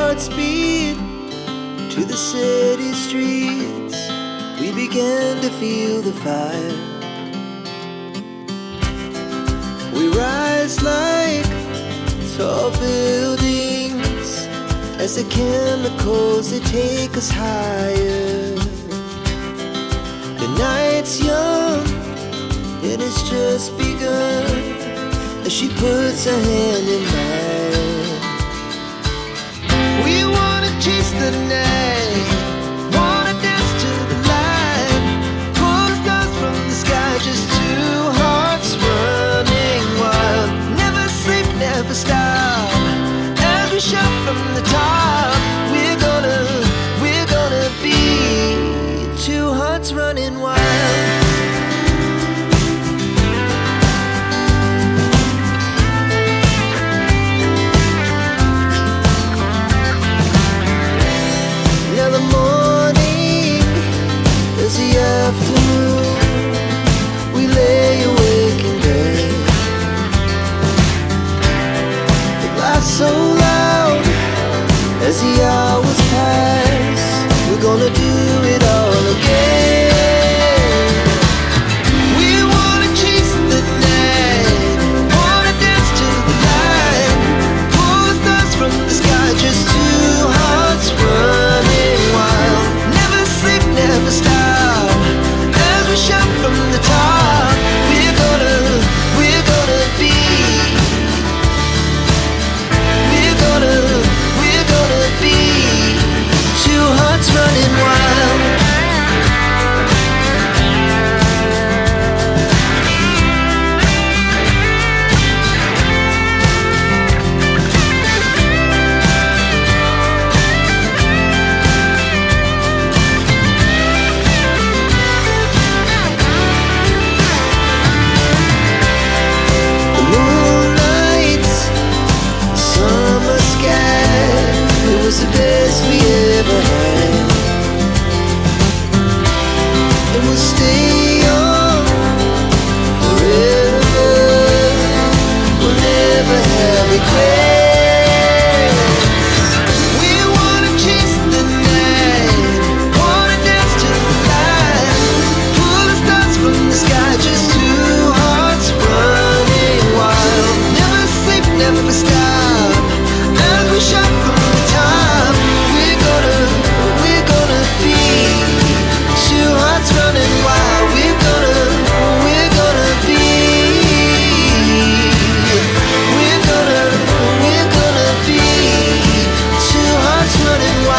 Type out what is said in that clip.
hearts beat to the city streets. We began to feel the fire. We rise like tall buildings as the chemicals, they take us higher. The night's young and it's just begun as she puts her hand in mine. We wanna chase the night, wanna dance to the light, pull the stars from the sky, just two hearts running wild. Never sleep, never stop, as we shout from the top. We're gonna be two hearts running wild. Afternoon, we lay awake in bed. The laughs so loud as the hours pass. We're gonna do it all again. We wanna chase the night, wanna dance to the light, pull the stars from the sky, just two hearts running wild. Never sleep, never stop, shout from the top. We're gonna be, we're gonna be two hearts running wild. The best we ever had, and we'll stay on forever. We'll never have regrets. We wanna chase the night, wanna dance to the light, pull the stars from the sky, just two hearts running wild. Never sleep, never stop, as we shout from the top. Running wild, we're gonna be, we're gonna be two hearts running wild.